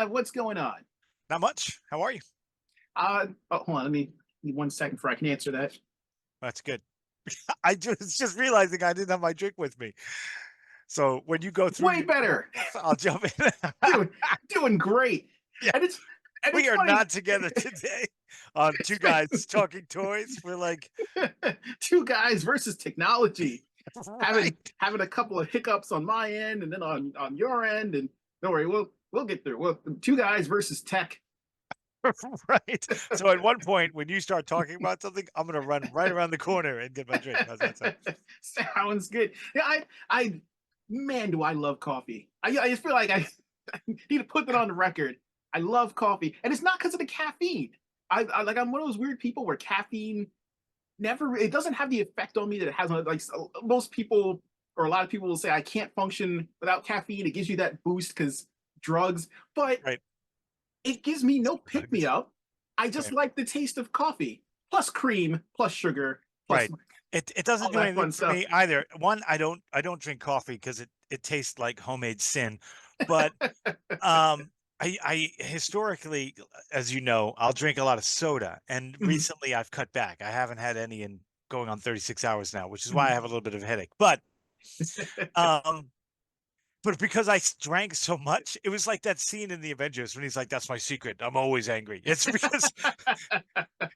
What's going on? Not much. How are you? Hold on. Let me give me 1 second before I can answer that. That's good. I just realizing I didn't have my drink with me. So when you go through Way your better, I'll jump in. doing doing great. Yeah, And it's we are funny. not together today on Two Guys Talking Toys. We're like, Two guys versus technology. Having right, having a couple of hiccups on my end, and then on your end, and don't worry, we'll get through. Well, two guys versus tech. right. So at one point, when you start talking about something, I'm gonna run right around the corner and get my drink. How's that sound? Sounds good. Yeah, man, do I love coffee. I just feel like I need to put that on the record. I love coffee, and it's not because of the caffeine. I'm one of those weird people where caffeine never it doesn't have the effect on me that it has on like most people or a lot of people will say I can't function without caffeine. It gives you that boost because drugs, but Right. it gives me no pick me Drugs. up. I just Right. like the taste of coffee plus cream plus sugar plus Right. It all doesn't do that anything fun for stuff. me either. One, I don't drink coffee because it tastes like homemade sin. But I historically, as you know, I'll drink a lot of soda, and Mhm, recently I've cut back. I haven't had any in going on 36 hours now, which is why I mhm. have a little bit of a headache. Um, but because drank so much, it was like that scene in the Avengers when he's like, "That's my secret. I'm always angry." It's because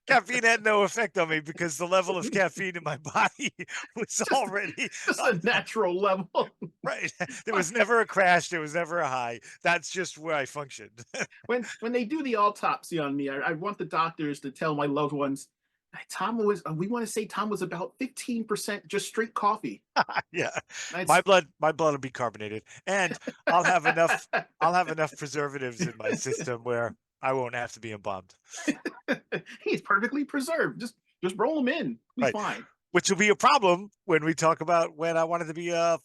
caffeine had no effect on me because the level of caffeine in my body was just already just a natural level. right. There was never a crash. There was never a high. That's just where I functioned. When they do the autopsy on me, I want the doctors to tell my loved ones Tom was we want to say Tom was about 15% just straight coffee. Yeah, That's my blood will be carbonated, and I'll have enough. I'll have enough preservatives in my system where I won't have to be embalmed. he's perfectly preserved. Just roll him in. He's Right, fine. which will be a problem when we talk about when I wanted to be a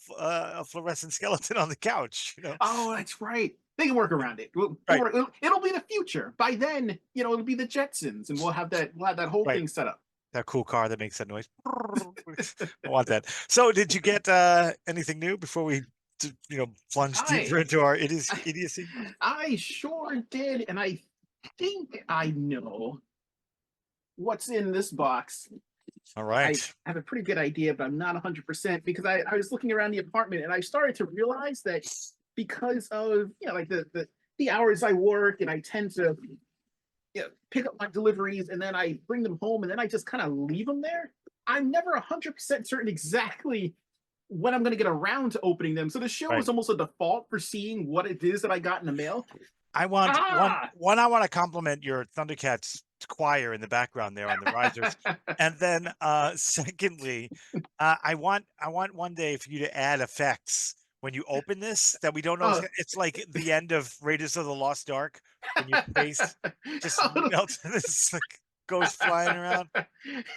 fluorescent skeleton on the couch. Oh, that's right. They can work around it. Right, It'll be the future. By then, it'll be the Jetsons, and we'll have that whole right. thing set up. That cool car that makes that noise. I want that. So, did you get anything new before we, plunge I deeper into our idiocy? I sure did, and I think I know what's in this box. All I right. have a pretty good idea, but I'm not 100% because I was looking around the apartment and I started to realize that because of like the hours I work and I tend to pick up my deliveries and then I bring them home and then I just kind of leave them there. I'm never 100% certain exactly when I'm going to get around to opening them. So the show Right. is almost a default for seeing what it is that I got in the mail. I want Ah, I want to compliment your Thundercats choir in the background there on the risers. And then secondly, I want one day for you to add effects when you open this that we don't know. oh, It's like the end of Raiders of the Lost Ark when your face just melts and this like goes flying around.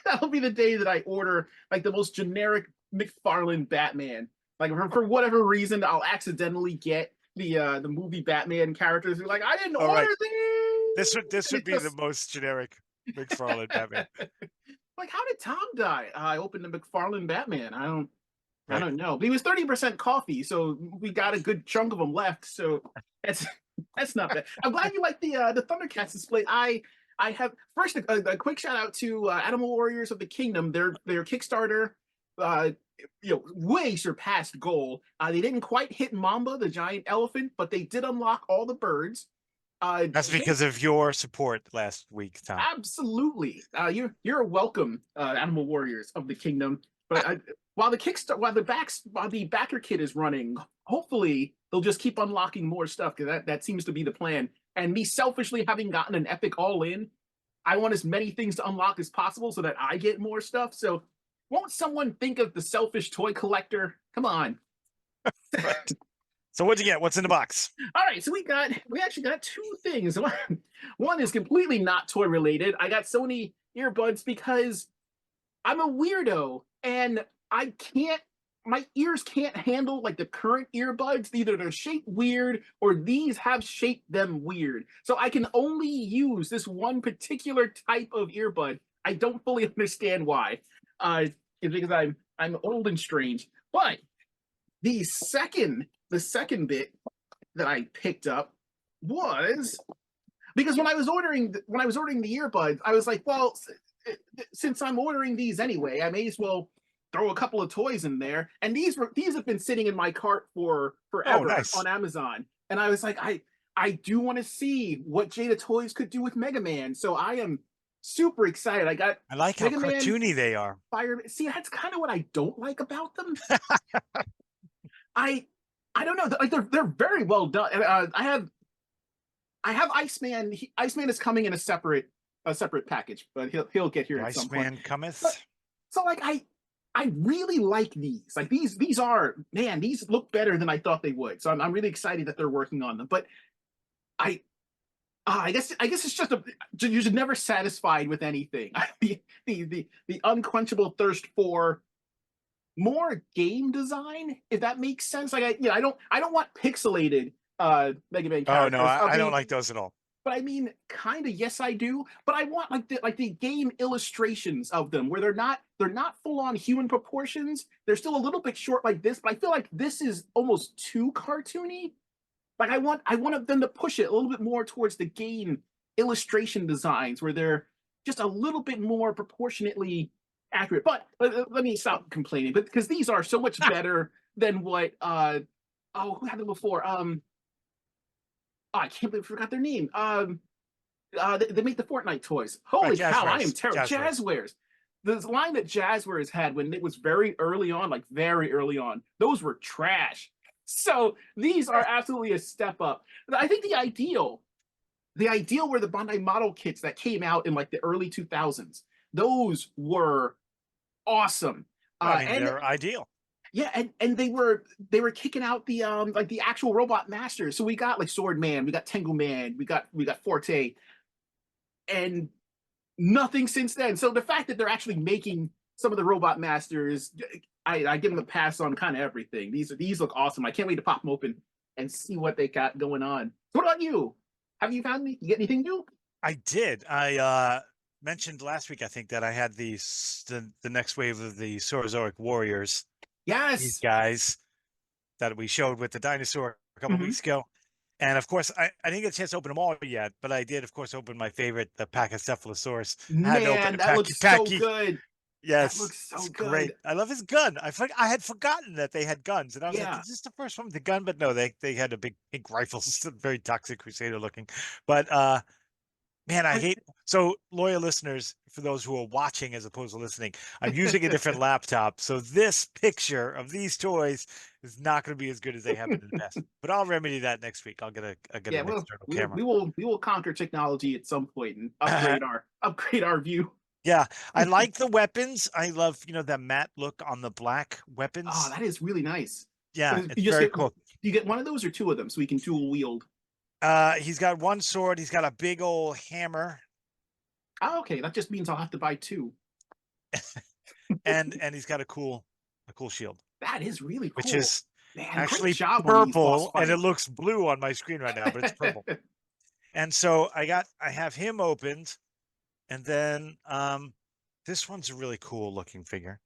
that'll be the day that I order like the most generic McFarlane Batman. Like for whatever reason, I'll accidentally get the movie Batman characters. Who are like, I didn't All order right. This these. And would it be the just most generic McFarlane Batman. like, how did Tom die? I opened the McFarlane Batman. I Right. don't know. But he was 30% coffee, so we got a good chunk of them left. So that's that's not bad. I'm glad you like the Thundercats display. I have first a quick shout out to Animal Warriors of the Kingdom. Their Kickstarter, uh, way surpassed goal. They didn't quite hit Mamba, the giant elephant, but they did unlock all the birds. That's They because of your support last week, Tom. absolutely. You're welcome, Animal Warriors of the Kingdom. But while the backer kit is running, hopefully they'll just keep unlocking more stuff because that seems to be the plan. And me selfishly having gotten an epic all in, I want as many things to unlock as possible so that I get more stuff. So won't someone think of the selfish toy collector? Come on. Right. So what'd you get? What's in the box? All right, so we actually got two things. One is completely not toy related. I got Sony earbuds because I'm a weirdo and I can't my ears can't handle like the current earbuds. Either they're shaped weird or these have shaped them weird. So I can only use this one particular type of earbud. I don't fully understand why. It's because I'm old and strange. But the second bit that I picked up was because when I was ordering the earbuds, I was like, well, since I'm ordering these anyway, I may as well throw a couple of toys in there. And these have been sitting in my cart for Oh, forever nice. on Amazon. And I was like, I do want to see what Jada Toys could do with Mega Man. So I am super excited. I got I like how Mega Man, cartoony they are. Fire. See, that's kind of what I don't like about them. I I don't know. Like they're very well done. I have Iceman. Iceman is coming in a separate package, but he'll get here The at some point. Iceman But cometh. so like I really like these. Like these are, man, these look better than I thought they would. So I'm really excited that they're working on them. But I I guess it's just you're just never satisfied with anything. The unquenchable thirst for more game design, if that makes sense. Like I don't want pixelated Mega Man Oh no, characters. I don't like those at all. But I mean, kind of, yes, I do. But I want like the game illustrations of them, where they're not full on human proportions. They're still a little bit short like this, but I feel like this is almost too cartoony. Like I want them to push it a little bit more towards the game illustration designs, where they're just a little bit more proportionately accurate. But let me stop complaining, but because these are so much better than what who had them before? Oh, I can't believe I forgot their name. They make the Fortnite toys. Right, Holy cow, I am Jazzwares. terrible. Jazzwares. Jazzwares. The line that Jazzwares had when it was very early on, like very early on, those were trash. So these are absolutely a step up. I think the ideal were the Bandai model kits that came out in like the early 2000s. Those were awesome. Well, I mean, And they're ideal. yeah, and they were kicking out the like the actual robot masters. So we got like Sword Man, we got Tengu Man, we got Forte, and nothing since then. So the fact that they're actually making some of the robot masters, I give them a pass on kind of everything. These look awesome. I can't wait to pop them open and see what they got going on. What about you? Have you found me? You get anything new? I did. I mentioned last week, I think, that I had the next wave of the Saurozoic Warriors. These Yes. guys that we showed with the dinosaur a couple Mm-hmm. weeks ago. And of course, I didn't get a chance to open them all yet, but I did, of course, open my favorite, the Pachycephalosaurus. I had to open Man, the that looks so Packy. good. That Yes, looks so it's great. good. I love his gun. I had forgotten that they had guns, and I was like, Yeah. "Is this the first one with the gun?" But no, they had a big pink rifles, very toxic Crusader looking. But man, I I, hate so loyal listeners, for those who are watching as opposed to listening, I'm using a different laptop. So this picture of these toys is not going to be as good as they have been in the past. But I'll remedy that next week. I'll get yeah, an well, external camera. we will conquer technology at some point and upgrade our view. Yeah, I like the weapons. I love, that matte look on the black Oh, weapons. that is really nice. Yeah, You it's just very get cool. you get one of those or two of them so we can dual wield. He's got one sword. He's got a big old hammer, Oh, okay, that just means I'll have to buy two. and he's got a cool shield, That is really which cool. is Man, great actually job on these boss purple, and it fights. looks blue on my screen right now, but it's purple. And so I have him opened, and then this one's a really cool looking figure.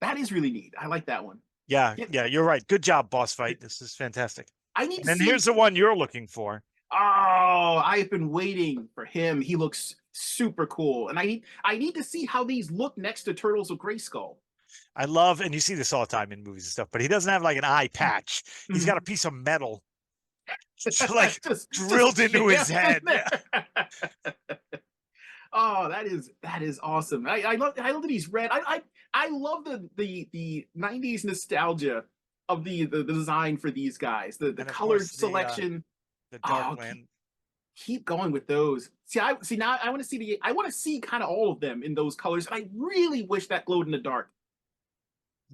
That is really neat. I like that one. Yeah, Yeah, yeah, you're right. Good job, boss fight. This is fantastic. I need And to then here's see. the one you're looking for. Oh, I've been waiting for him. He looks super cool, and I need to see how these look next to Turtles of Grayskull. I love, and you see this all the time in movies and stuff, but he doesn't have like an eye patch. He's got a Mhm. piece of metal like Just drilled into his jammed in head. Yeah. there. Oh, that is awesome. I love that he's red. I love the 90s nostalgia of the design for these guys. The And of colored course selection. the Oh, Darkland. keep going with those. See now I want to see I want to see kind of all of them in those colors. And I really wish that glowed in the dark.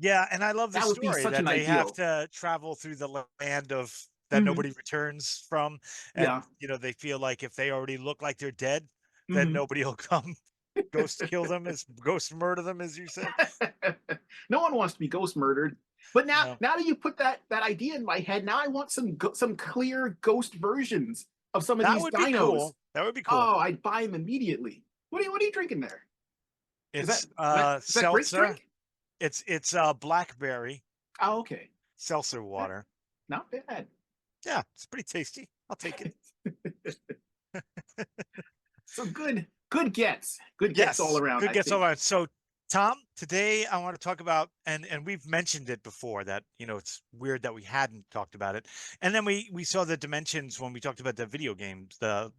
Yeah, and I love the That would be story such that an they have ideal. to travel through the land of that Hmm. nobody returns from. Yeah. And they feel like if they already look like they're dead, then Hmm. nobody will come ghost kill them, as ghost murder them, as you said. No one wants to be ghost murdered. But No. now that you put that idea in my head, now I want some clear ghost versions of some of That these would be dinos. cool. That would be cool. Oh, I'd buy them immediately. What are you drinking there? It's Is that Greg's seltzer. drink? It's blackberry Oh, okay. seltzer That, water. not bad. Yeah, it's pretty tasty. I'll take it. So good gets all Yes, around, good I gets all think. right. So, Tom, today I want to talk about, and we've mentioned it before that it's weird that we hadn't talked about it, and then we saw the dimensions when we talked about the video games, the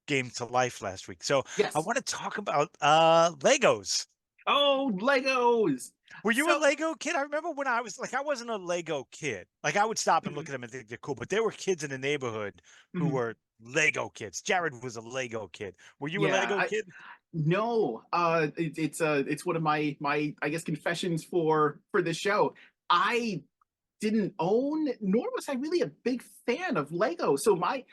game to life last week. So I Yes. want to talk about Legos. Oh, Legos. Were you a So, Lego kid? I remember when I was like, I wasn't a Lego kid. Like I would stop and look mhm, at them and think they're cool, but there were kids in the neighborhood who mhm. were Lego kids. Jared was a Lego kid. Were you a Yeah, Lego kid? no, it's one of my I guess confessions for this show. I didn't own, nor was I really a big fan of Lego. So my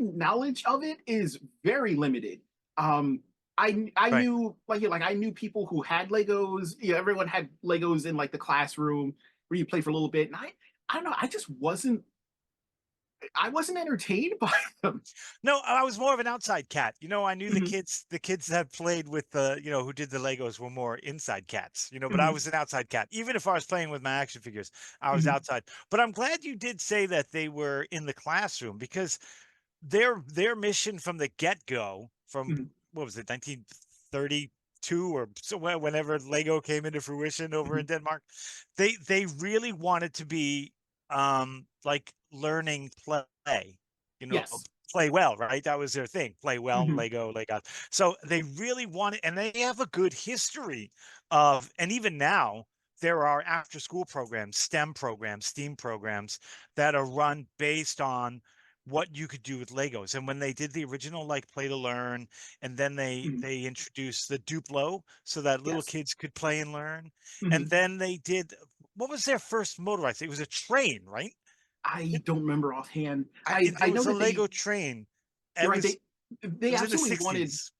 knowledge of it is very limited. I Right. knew like I knew people who had Legos. Everyone had Legos in like the classroom where you play for a little bit. And I don't know, I wasn't entertained by them. No, I was more of an outside cat. I knew Mhm, the kids that played with the, who did the Legos were more inside cats, but I mhm, was an outside cat. Even if I was playing with my action figures, I was mhm, outside. But I'm glad you did say that they were in the classroom because their mission from the get-go, from mhm, what was it, 1932 or so, whenever Lego came into fruition over mhm. in Denmark, they really wanted to be like learning play, you know, Yes. play well, right? That was their thing. Play well, Mhm, Lego. So they really wanted, and they have a good history of, and even now there are after school programs, STEM programs, STEAM programs that are run based on what you could do with Legos. And when they did the original like play to learn, and then they mhm. they introduced the Duplo so that little Yes. kids could play and learn. And Mhm. then they did, what was their first motorized? It was a train, right? I don't remember offhand. I There know was a that Lego train. It you're right. was it They was in the absolutely wanted. 60s.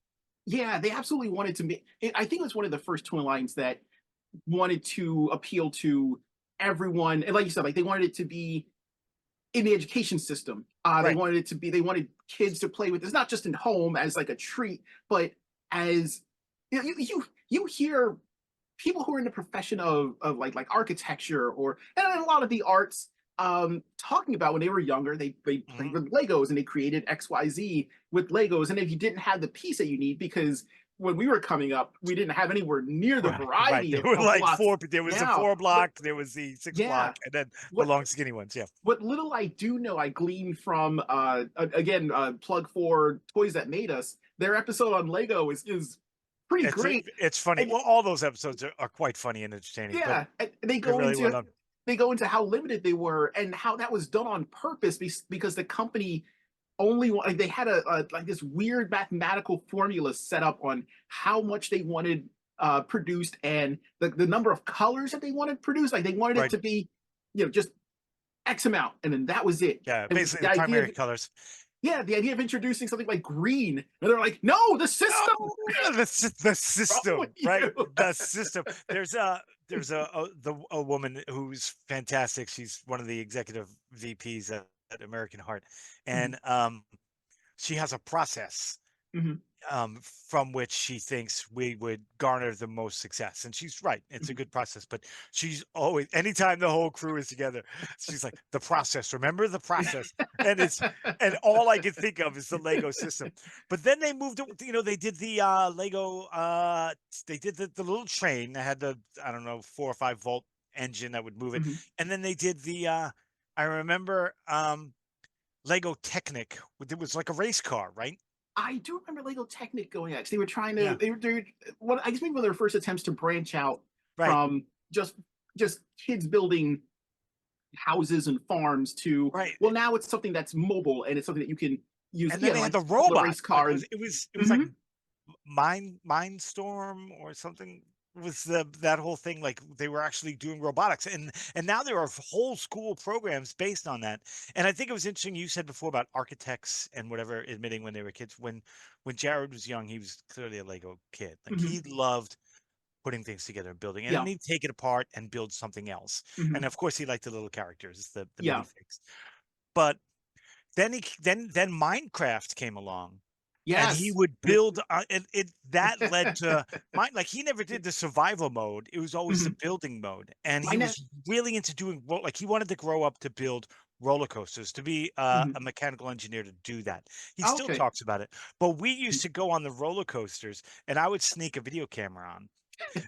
Yeah, they absolutely wanted to make. I think it was one of the first twin lines that wanted to appeal to everyone, and like you said, like they wanted it to be in the education system. They Right. wanted it to be. They wanted kids to play with this, not just in home as like a treat, but as you hear people who are in the profession of like architecture or and a lot of the arts talking about when they were younger they played Mhm. with Legos and they created XYZ with Legos, and if you didn't have the piece that you need, because when we were coming up we didn't have anywhere near the Right. variety There were of like blocks four, there was the now, four but block, there was the six yeah, block, and then the what long skinny ones. Yeah. what little I do know I gleaned from again plug for Toys That Made Us, their episode on Lego is pretty great. It's funny. And Well, all those episodes are quite funny and entertaining, but yeah, and they they're go really well into done. how limited they were and how that was done on purpose because the company only like they had a like this weird mathematical formula set up on how much they wanted produced and the number of colors that they wanted produced. Like they wanted it Right. to be, just X amount, and then that was it. Yeah, And basically the the idea primary of colors. the idea of introducing something like green, and they're like, no, the system. No, the What's wrong with system, right? you? The system. There's a woman who's fantastic. She's one of the executive VPs at American Heart, Mhm, and she has a process mhm, from which she thinks we would garner the most success. And she's right. It's a mhm. good process, but she's always, anytime the whole crew is together, she's like, the process, remember the process. And and all I can think of is the Lego system. But then they moved, they did the Lego, they did the little train that had the, I don't know, 4 or 5 volt engine that would move it. Mhm. And then they did I remember, Lego Technic. It was like a race car, right? I do remember Lego Technic going at. They were trying to. Yeah. They were what I guess maybe one of their first attempts to branch out Right. from just kids building houses and farms to, Right. well, now it's something that's mobile and it's something that you can use. And then Yeah, they had like the the robot. race Like car and. it was like Mhm, Mindstorm or something, was that whole thing. Like they were actually doing robotics, and now there are whole school programs based on that. And I think it was interesting you said before about architects and whatever admitting when they were kids. When Jared was young, he was clearly a Lego kid. Like mhm, he loved putting things together and building, and then yeah, he'd take it apart and build something else. And mhm, of course he liked the little characters, the yeah, minifigs. But then Minecraft came along, and he yes. would build, and it that led to like he never did the survival mode. It was always the Mhm. building mode, and My he net. was really into doing, like he wanted to grow up to build roller coasters, to be Mhm. a mechanical engineer to do that. He Oh, still okay. talks about it. But we used to go on the roller coasters, and I would sneak a video camera on,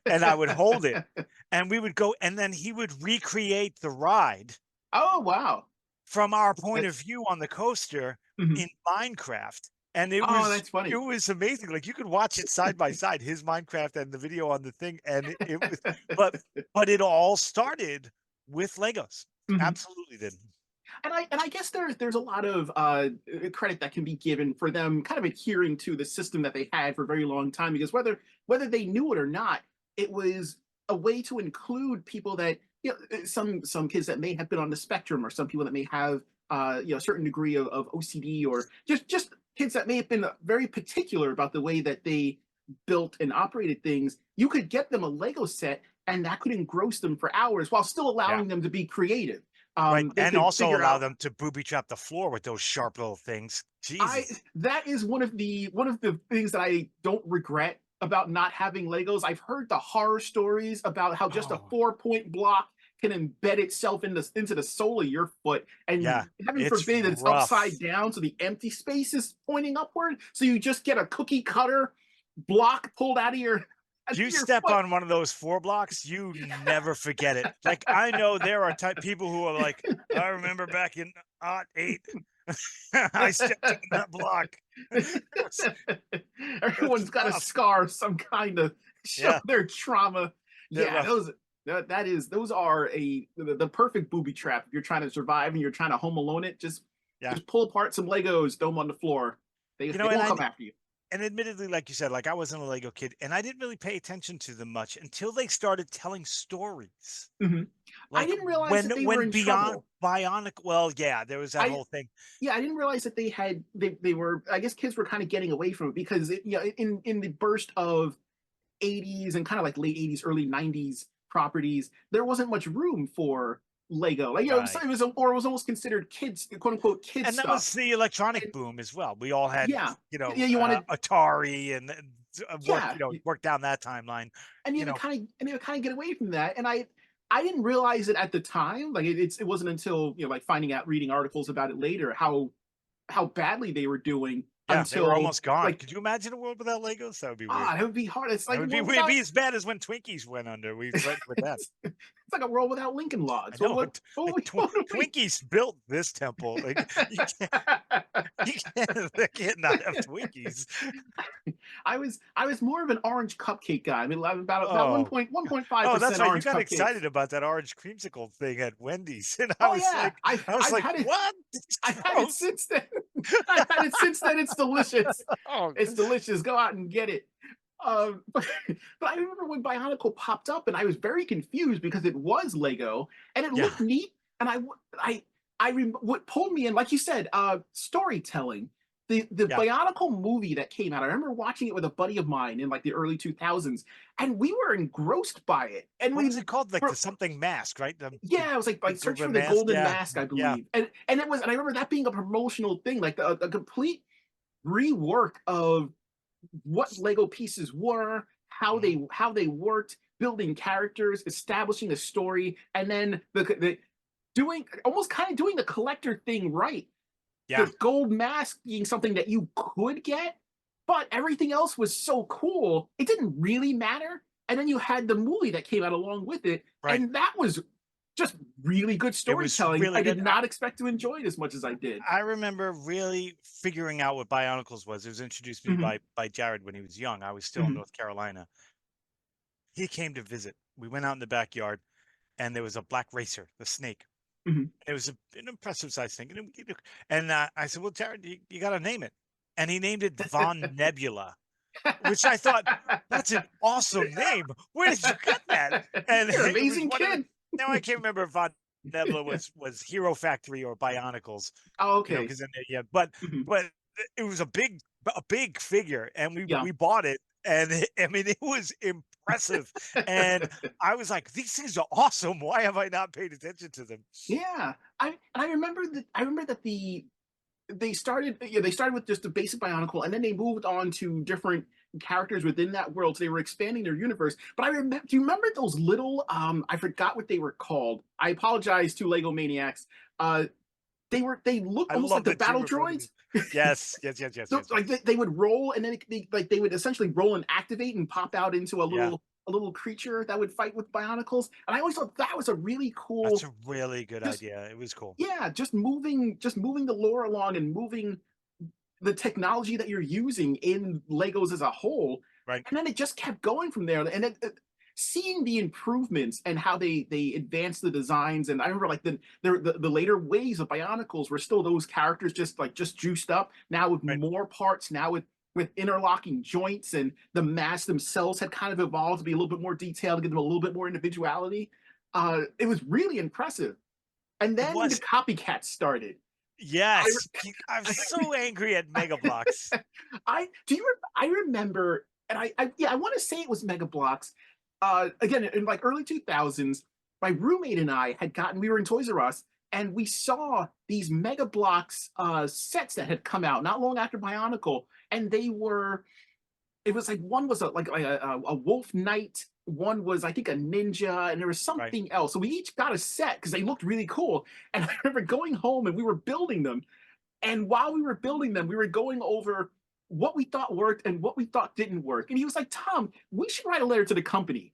and I would hold it, and we would go, and then he would recreate the ride Oh, wow. from our point of That's view on the coaster mhm. in Minecraft. And it Oh, was that's it funny. was amazing. Like you could watch it side by side, his Minecraft and the video on the thing. And it was but but it all started with Legos. Mhm. Absolutely did. And I guess there's a lot of credit that can be given for them kind of adhering to the system that they had for a very long time, because whether they knew it or not, it was a way to include people that, some kids that may have been on the spectrum, or some people that may have a certain degree of OCD, or just kids that may have been very particular about the way that they built and operated things. You could get them a Lego set, and that could engross them for hours while still Yeah. allowing them to be creative. Right. They And could also figure allow out. them to booby trap the floor with those sharp little things. I Jesus. That is one of the things that I don't regret about not having Legos. I've heard the horror stories about how just a Oh, 4-point block can embed itself into the sole of your foot, and yeah. heaven It's forbid it's upside rough. down, so the empty space is pointing upward. So you just get a cookie cutter block pulled out of You your step foot. on one of those floor blocks, you never forget it. Like I know there are people who are like, I remember back in '08, I stepped on that block. It was It's Everyone's got a rough. scar, some kind of show Yeah, their trauma. they're Yeah, rough. those are the perfect booby trap. If you're trying to survive and you're trying to home alone it, Yeah. just pull apart some Legos, throw them on the floor. They And won't come after you. admittedly, like you said, like I wasn't a Lego kid, and I didn't really pay attention to them much until they started telling stories. Mhm. I Like didn't realize that they were in Beyond trouble. Bionic, well, yeah, there was that I whole thing. Yeah, I didn't realize that they were. I guess kids were kind of getting away from it, because in the burst of '80s and kind of like late '80s, early '90s properties, there wasn't much room for Lego. Like, so Right. it was almost considered kids, quote unquote, kids And that stuff. was the electronic And boom as well. We all had, yeah, yeah, you wanted, Atari and work, yeah, work down that timeline, and you know. you had to kind of get away from that. And I didn't realize it at the time. Like, it wasn't until, like, finding out, reading articles about it later, how badly they were doing, Yeah, they were until, almost gone. like, Could you imagine a world without Legos? That would be weird. that would be hard. It's It like a would be world it'd without. be as bad as when Twinkies went under. We threatened with that. It's like a world without Lincoln I Logs. know it. Like What would we? Twinkies built this temple. Like you can't they can't not have Twinkies. I was more of an orange cupcake guy. I mean, about Oh. Oh, that's 1.5% right. You orange got cupcakes. excited about that orange creamsicle thing at Wendy's, and Oh yeah, I've I was I've like, had it. "What? It's I've had it gross." since then. I've had it since then. It's delicious. Oh, It's delicious. Go out and get it. But I remember when Bionicle popped up, and I was very confused because it was Lego and it yeah, looked neat. And what pulled me in, like you said, storytelling. The yeah. Bionicle movie that came out, I remember watching it with a buddy of mine in like the early 2000s, and we were engrossed by it. And What we was it called? Like were, the something mask, right? The yeah, it was like Search for Goober the mask. Golden Yeah, Mask, I yeah. believe. And I remember that being a promotional thing, like a complete rework of what Lego pieces were, Mhm. how they worked, building characters, establishing a story, and then the doing, almost kind of doing the collector thing right. Yeah. The gold mask being something that you could get, but everything else was so cool, it didn't really matter. And then you had the movie that came out along with it, Right. and that was just really good It was storytelling. really I did good. not expect to enjoy it as much as I did. I remember really figuring out what Bionicles was. It was introduced to me Mhm, by Jared when he was young. I was still in mhm, North Carolina. He came to visit. We went out in the backyard, and there was a black racer, the snake. mhm. It was an impressive size thing. And I said, "Well, Jared, you got to name it." And he named it Von Nebula, which I thought, that's an awesome name. Where did you get that? And You're an it was amazing one of the, kid. now I can't remember if Von Nebula was Hero Factory or Bionicles, Oh, okay. because in there, yeah, but it was a big figure, and Yeah. we bought it, and I mean, it was impressive, and I was like, these things are awesome. Why have I not paid attention to them? Yeah. I remember that they started with just a basic Bionicle, and then they moved on to different characters within that world. So they were expanding their universe. But I remember, do you remember those little, I forgot what they were called. I apologize to Lego maniacs. Uh they look I almost love like the that you battle refer to droids. them. Yes, yes, yes, yes, So yes, like yes. they would roll and then they would essentially roll and activate and pop out into Yeah, a little creature that would fight with Bionicles. And I always thought that was a really that's cool a really good just idea. It was cool. yeah, just moving the lore along and moving the technology that you're using in Legos as a whole. Right, And then it just kept going from there. And seeing the improvements and how they advanced the designs. And I remember like the later waves of Bionicles were still those characters just juiced up now with right. more parts, now with interlocking joints, and the masks themselves had kind of evolved to be a little bit more detailed, to give them a little bit more individuality. It was really impressive. And It then the was. copycats started. I Yes, I'm so angry at Mega Bloks. I do you I remember, and I yeah, I want to say it was Mega Bloks. Again, in like early 2000s, my roommate and I had gotten, we were in Toys R Us, and we saw these Mega Bloks sets that had come out not long after Bionicle, and they were, it was like one was a wolf knight, one was I think a ninja, and there was Right. something else. So we each got a set because they looked really cool. And I remember going home and we were building them, and while we were building them, we were going over what we thought worked and what we thought didn't work. And he was like, Tom, we should write a letter to the company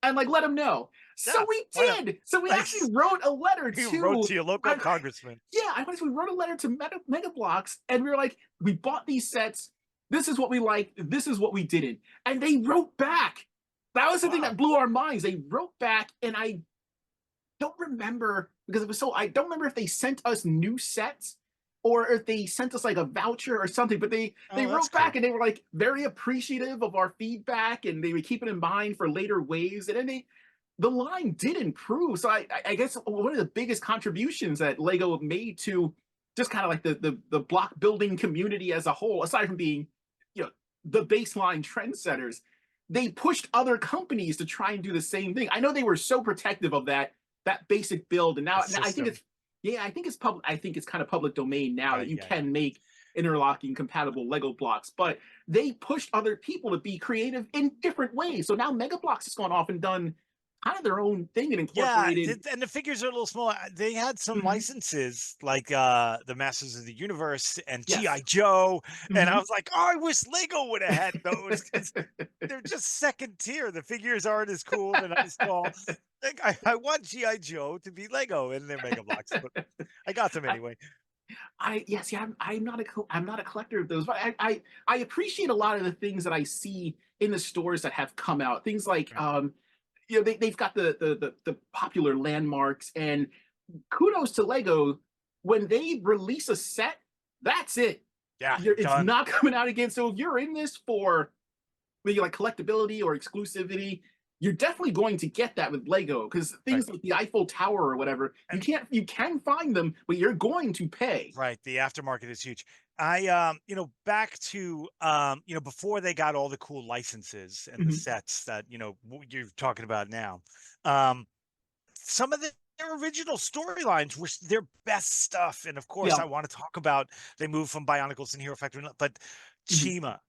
and like let them know. So Yeah, we why not? did. So we Nice. actually wrote a letter You wrote to, to your local I, congressman. yeah, I honestly, we wrote a letter to Mega Bloks, and we were like, we bought these sets. This is what we liked. This is what we didn't. And they wrote back. That was the thing that Wow. blew our minds. They wrote back, and I don't remember because it was so. I don't remember if they sent us new sets or if they sent us like a voucher or something. But they Oh, that's wrote back cool. and they were like very appreciative of our feedback, and they would keep it in mind for later waves. And then the line did improve. So I guess one of the biggest contributions that Lego made to just kind of like the block building community as a whole, aside from being, you know, the baseline trendsetters, they pushed other companies to try and do the same thing. I know they were so protective of that basic build, and The now I think system. it's, yeah, I think it's public. I think it's kind of public domain now that Right. you Yeah. Yeah. can make interlocking compatible Lego blocks. But they pushed other people to be creative in different ways. So now Mega Bloks has gone off and done kind of their own thing and Yeah, incorporated. and the figures are a little small. They had some Mhm. licenses like the Masters of the Universe and Yes. GI Joe, and I Mhm. was like, oh, I wish Lego would have had those because they're just second tier. The figures aren't as cool. They're not as tall. Like, I want GI Joe to be Lego in their Mega Blocks, but I got them I, anyway. yes, yeah, I'm not a collector of those, but I appreciate a lot of the things that I see in the stores that have come out. Things like Right. you know, they've got the popular landmarks, and kudos to Lego when they release a set. That's it. Yeah, It's done. not coming out again. So if you're in this for maybe like collectability or exclusivity, you're definitely going to get that with Lego, because Right. things like the Eiffel Tower or whatever, And you can find them, but you're going to pay. right, the aftermarket is huge. I back to before they got all the cool licenses and the Mhm. sets that, you're talking about now. Um some of their original storylines were their best stuff. And of course, Yeah. I want to talk about they moved from Bionicles and Hero Factory, but Mhm. Chima.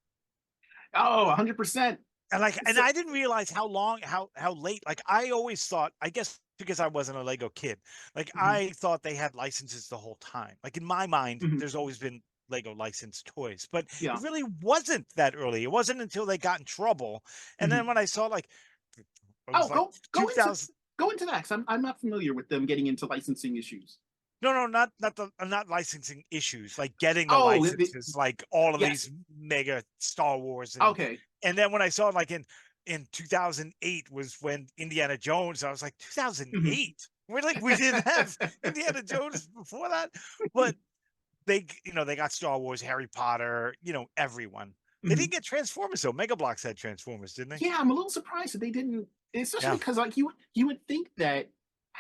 Oh, 100%. And So, I didn't realize how long, how late. Like I always thought, I guess because I wasn't a Lego kid, like mhm, I thought they had licenses the whole time. Like in my mind, mhm, there's always been Lego licensed toys, but it yeah. really wasn't that early. It wasn't until they got in trouble. And then Mhm. when I saw like it Oh, was like go 2000. into that, 'cause I'm not familiar with them getting into licensing issues. No, no, not licensing issues, like getting the Oh, licenses, like all of yes. these mega Star Wars Okay. and then when I saw like in 2008 was when Indiana Jones, I was like Mhm, 2008. We're like we didn't have Indiana Jones before that, but they got Star Wars, Harry Potter, everyone. They mhm. didn't get Transformers though. Mega Bloks had Transformers, didn't they? Yeah, I'm a little surprised that they didn't, especially Yeah, because like you would think that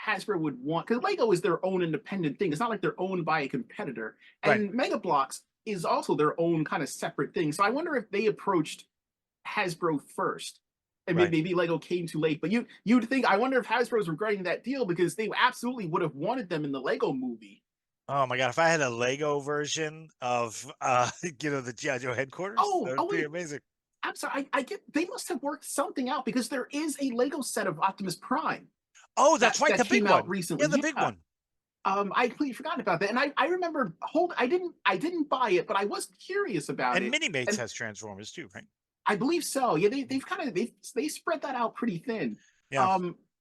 Hasbro would want, because Lego is their own independent thing. It's not like they're owned by a competitor, right. and Mega Bloks is also their own kind of separate thing. So I wonder if they approached Hasbro first, and Right. maybe Lego came too late. But you'd think, I wonder if Hasbro's regretting that deal, because they absolutely would have wanted them in the Lego movie. Oh my god, if I had a Lego version of the G.I. Joe headquarters, that Oh, would be wait, amazing. I'm sorry. I get, they must have worked something out, because there is a Lego set of Optimus Prime Oh, that's right, that the big came out one. recently. Yeah, the big Yeah. one. I completely forgot about that, and I remember I didn't buy it, but I was curious about And it, Mini Mates and has Transformers too, right? I believe so. Yeah, Mm. they've kind of they spread that out pretty thin. Yeah.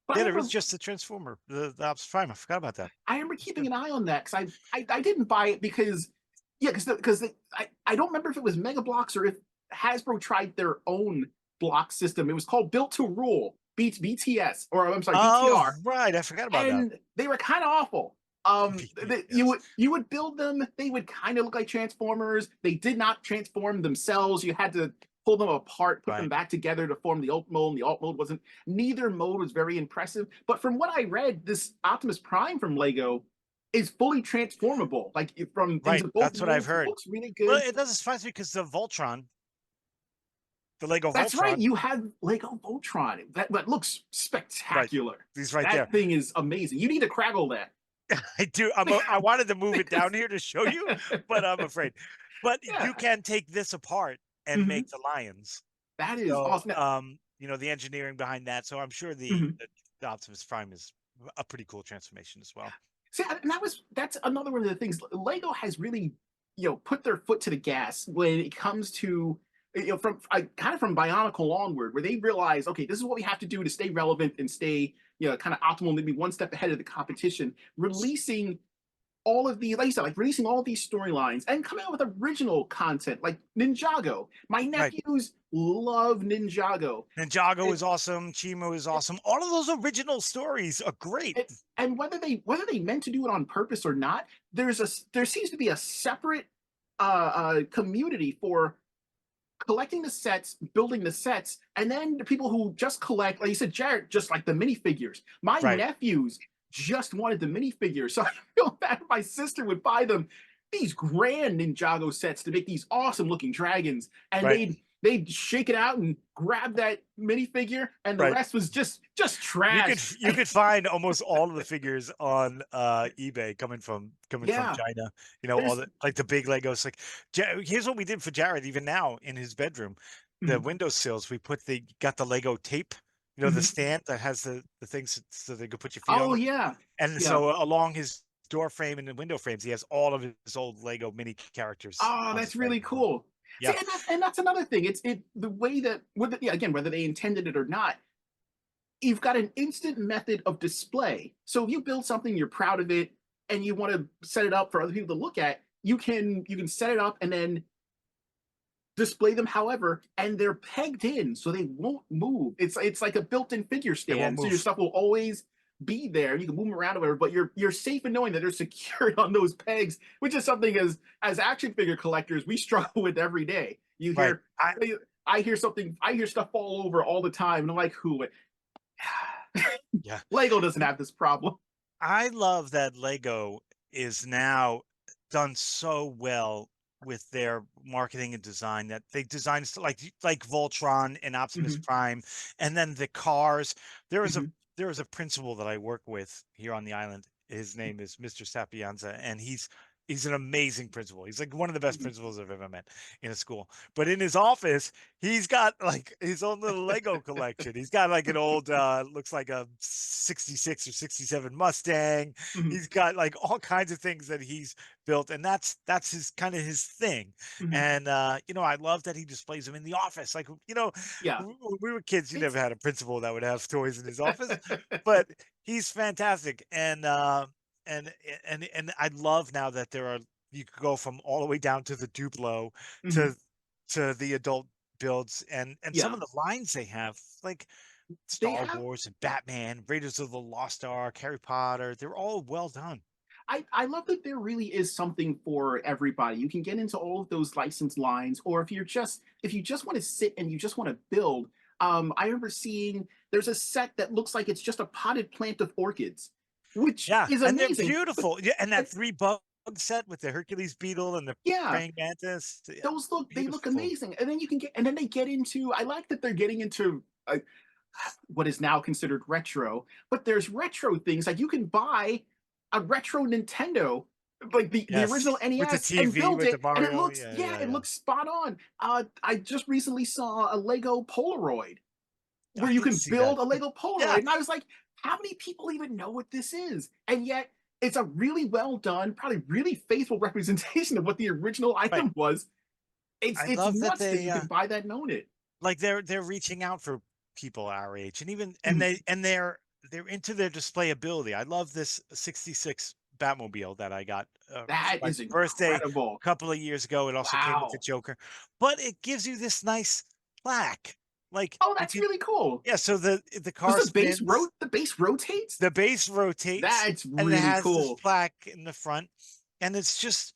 But Yeah, there is just the Transformer, the Optimus Prime. I forgot about that. I remember That's keeping good. an eye on that because I didn't buy it because yeah because I don't remember if it was Mega Blocks or if Hasbro tried their own block system. It was called Built to Rule BTS or I'm sorry Oh, BTR, right, I forgot about that. and they were kind of awful. You BTS. would build them. They would kind of look like Transformers. They did not transform themselves. You had to pull them apart, put them Right. back together to form the alt mode. And the alt mode wasn't. Neither mode was very impressive. But from what I read, this Optimus Prime from Lego is fully transformable, like from Right, into both that's what I've molds. heard. Looks really Well, good. it doesn't surprise me because the Voltron, the Lego That's right. Voltron, You have Lego Voltron. That looks right, spectacular. he's right there. That thing is amazing. You need to Craggle that. I do. I wanted to move it down here to show you, but I'm afraid. But Yeah. you can take this apart and Mhm. make the lions. That is So, awesome. the engineering behind that. So I'm sure Mhm. the Optimus Prime is a pretty cool transformation as well. See, and that's another one of the things. Lego has really, put their foot to the gas when it comes to, from kind of from Bionicle onward, where they realize, okay, this is what we have to do to stay relevant and stay, kind of optimal, maybe one step ahead of the competition. Releasing all of the, like you said, like releasing all of these storylines and coming out with original content like Ninjago. My Right. nephews love Ninjago. Ninjago It, is awesome. Chimo is awesome. All of those original stories are great. and whether they meant to do it on purpose or not, there seems to be a separate community for collecting the sets, building the sets, and then the people who just collect, like you said, Jared, just like the minifigures. My Right. nephews just wanted the minifigures, so I feel bad my sister would buy them these grand Ninjago sets to make these awesome looking dragons, and Right. they'd shake it out and grab that minifigure, and the Right. rest was just You could trash. you could find almost all of the figures on eBay coming from Yeah, China. All there's the like the big Legos. Like here's what we did for Jared. Even now in his bedroom, the mhm, windowsills we got the Lego tape. The mhm. stand that has the things so they could put your feet on Oh them. yeah, And yeah. so along his door frame and the window frames, he has all of his old Lego mini characters Oh, on that's display really as well. cool. See, Yeah, and that's another thing. It's the way that yeah, again, whether they intended it or not, you've got an instant method of display. So if you build something, you're proud of it, and you want to set it up for other people to look at, you can set it up and then display them however, and they're pegged in so they won't move. It's like a built-in figure they won't stand, so your move. stuff will always be there. You can move them around or whatever, but you're safe in knowing that they're secured on those pegs, which is something as action figure collectors we struggle with every day. You Right. hear I hear stuff fall over all the time, and I'm like, who? Yeah. Lego doesn't have this problem. I love that Lego is now done so well with their marketing and design that they design like Voltron and Optimus Mhm, Prime, and then the cars. There is a mhm, there is a principal that I work with here on the island. His name is Mr. Sapienza, and he's an amazing principal. He's like one of the best mhm. principals I've ever met in a school. But in his office, he's got like his own little Lego collection. He's got like an old looks like a 66 or 67 Mustang. Mhm, He's got like all kinds of things that he's built, and that's his kind of his thing. mhm. And I love that he displays them in the office. Like, Yeah, when we were kids, you it's never had a principal that would have toys in his office, but he's fantastic. And I love now that there are you could go from all the way down to the Duplo mhm, to the adult builds, and some yeah. of the lines they have, like They Star have Wars and Batman, Raiders of the Lost Ark, Harry Potter. They're all well done. I love that there really is something for everybody. You can get into all of those licensed lines, or if you just want to sit and you just want to build. I remember seeing there's a set that looks like it's just a potted plant of orchids, which Yeah, is and they're amazing. beautiful. Yeah, and that But three bug set with the Hercules beetle and the yeah, praying mantis. Yeah, they look beautiful. amazing. And then they get into. I like that they're getting into. What is now considered retro, but there's retro things like you can buy a retro Nintendo, like the original Yes, with the NES, and TV, build with the it, and Mario. Yeah, yeah, it yeah. looks spot on. I just recently saw a Lego Polaroid I where you did can see that. build a Lego Yeah, Polaroid, and I was like, how many people even know what this is? And yet it's a really well done, probably really faithful representation of what the original Right. item was. I It's love that nuts that you can buy that and own it. like they're reaching out for people our age, and even Mhm. they're into their display ability. I love this 66 Batmobile that I got for That my is birthday incredible. a couple of years ago. It also came with the Wow. Joker, but it gives you this nice plaque. Like Oh, you that's can, really cool. yeah. So the Does car spins, the base rotates? the base rotates, That's and it really has this cool. plaque in the front, and it's just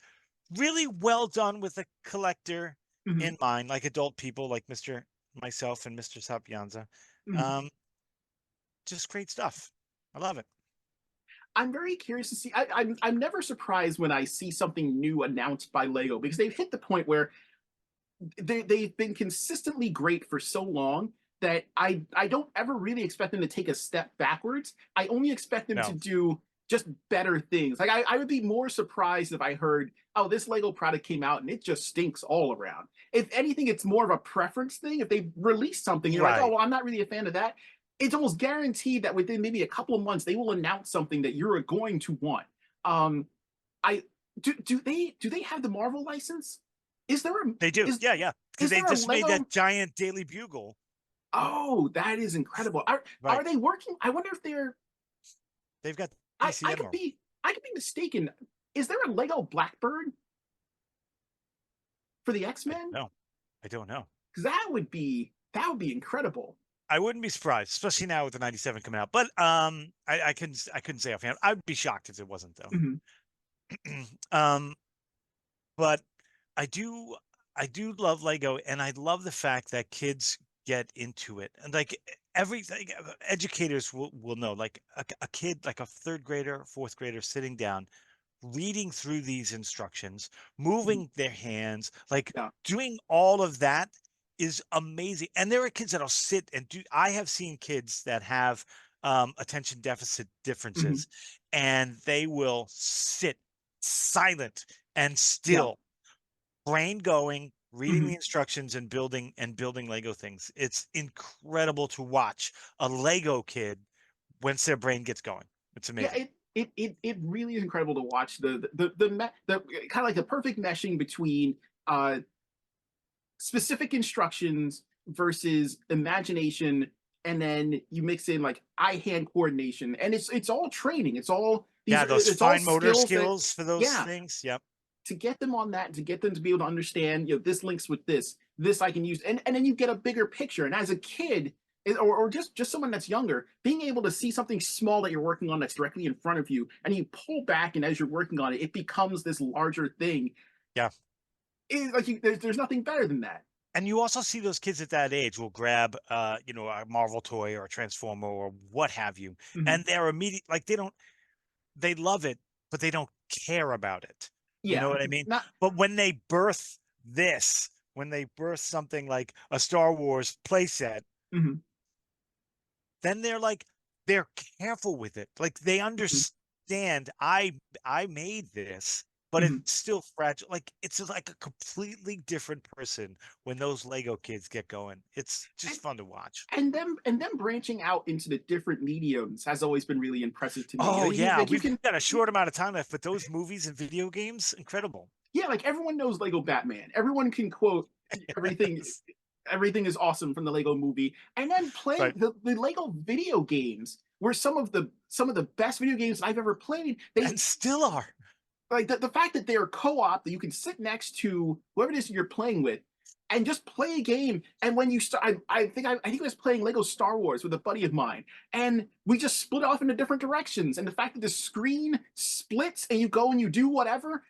really well done with a collector Mhm, in mind, like adult people like Mr. myself and Mr. Sapienza. mhm. Um, just great stuff. I love it. I'm very curious to see. I'm never surprised when I see something new announced by Lego because they've hit the point where they've been consistently great for so long that I don't ever really expect them to take a step backwards. I only expect them to No, do just better things. Like I would be more surprised if I heard, oh, this Lego product came out and it just stinks all around. If anything, it's more of a preference thing. If they release something, you're like, oh, right. well, I'm not really a fan of that. It's almost guaranteed that within maybe a couple of months they will announce something that you're going to want. Um, I do they have the Marvel license? Is there a They do. is Yeah, yeah. Because is they there a just made Lego? that giant Daily Bugle. Oh, that is incredible. Right. Are they working? I wonder if they're. They've got I DC could Emerald. be mistaken. Is there a Lego Blackbird for the X I don't Men? know. I don't know. Because that would be incredible. I wouldn't be surprised, especially now with the 97 coming out. But I couldn't say offhand. I'd be shocked if it wasn't though. Mhm, um, but I do I do love Lego, and I love the fact that kids get into it. And like everything, educators will know, like a kid, like a third grader, fourth grader sitting down, reading through these instructions, mhm. moving their hands, like Yeah. doing all of that is amazing. And there are kids that'll sit and do. I have seen kids that have attention deficit Mhm, differences, and they will sit silent and yeah. still, brain going, reading the Mhm. instructions and building Lego things. It's incredible to watch a Lego kid once their brain gets going. It's Yeah, amazing. it really is incredible to watch the kind of like the perfect meshing between uh specific instructions versus imagination, and then you mix in like eye hand coordination, and it's all training. It's all these Yeah, are those it's all fine motor skills that, skills for those yeah, things. Yep. to get them on that, to get them to be able to understand, you know, this links with this I can use, and then you get a bigger picture. And as a kid, or just someone that's younger, being able to see something small that you're working on that's directly in front of you, and you pull back, and as you're working on it, it becomes this larger thing. Yeah. Like there's nothing better than that. And you also see those kids at that age will grab a Marvel toy or a Transformer or what have you, Mhm. and they're immediate, like they love it, but they don't care about it. You know Yeah, what I mean? not. But when they birth something like a Star Wars playset, Mhm, then they're careful with it. Like they mhm, understand I made this, but it's mhm. still fragile. Like it's like a completely different person when those Lego kids get going. It's And just fun to watch. and them branching out into the different mediums has always been really impressive to me. Oh yeah, Like you we've can, got a short amount of time left, but those movies and video games, incredible. yeah, like everyone knows Lego Batman. Everyone can quote everything. Yes. Everything is awesome from the Lego movie, and then playing Right. the Lego video games were some of the best video games I've ever played. They And still are. like the fact that they're co-op, that you can sit next to whoever it is you're playing with and just play a game. And when you start, I think I was playing Lego Star Wars with a buddy of mine, and we just split off into different directions. And the fact that the screen splits and you go and you do whatever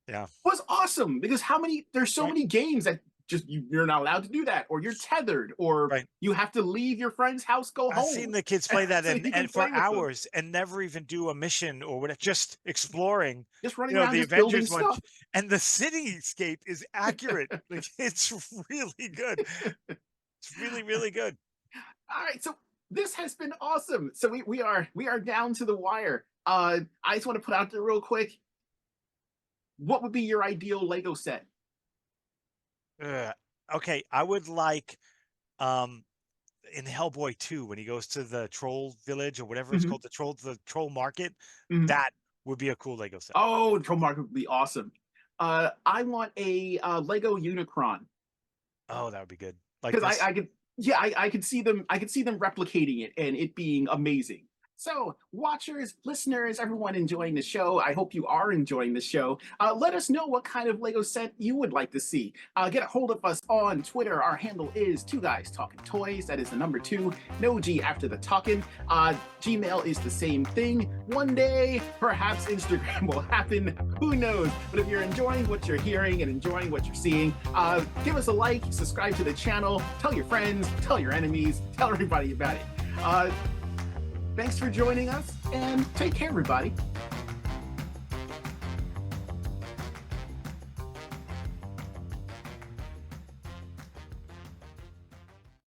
Yeah. was awesome, because how many there's so Right. many games that just you're not allowed to do that, or you're tethered, or Right. you have to leave your friend's house, go I've seen home, the kids play that so you can and for play with them, hours and never even do a mission or whatever, just exploring, just running around, the just building Avengers one. stuff. And the cityscape is accurate. Like it's really good. It's really, really good. All right, so this has been awesome. So we are down to the wire. I just want to put out there real quick. What would be your ideal Lego set? Ugh. Okay, I would like um in Hellboy 2 when he goes to the troll village or whatever it's Hmm, called, the troll market, hmm, that would be a cool Lego set. Oh, Pro Market would be awesome. I want a Lego Unicron. Oh, that would be good. Like Because this. I could, yeah, I could see them replicating it and it being amazing. So, watchers, listeners, everyone enjoying the show, I hope you are enjoying the show. Let us know what kind of Lego set you would like to see. Get a hold of us on Twitter. Our handle is 2guystalkingtoys. That is the number 2, no G after the talking. Gmail is the same thing. One day, perhaps Instagram will happen. Who knows? But if you're enjoying what you're hearing and enjoying what you're seeing, give us a like, subscribe to the channel, tell your friends, tell your enemies, tell everybody about it. Thanks for joining us, and take care, everybody.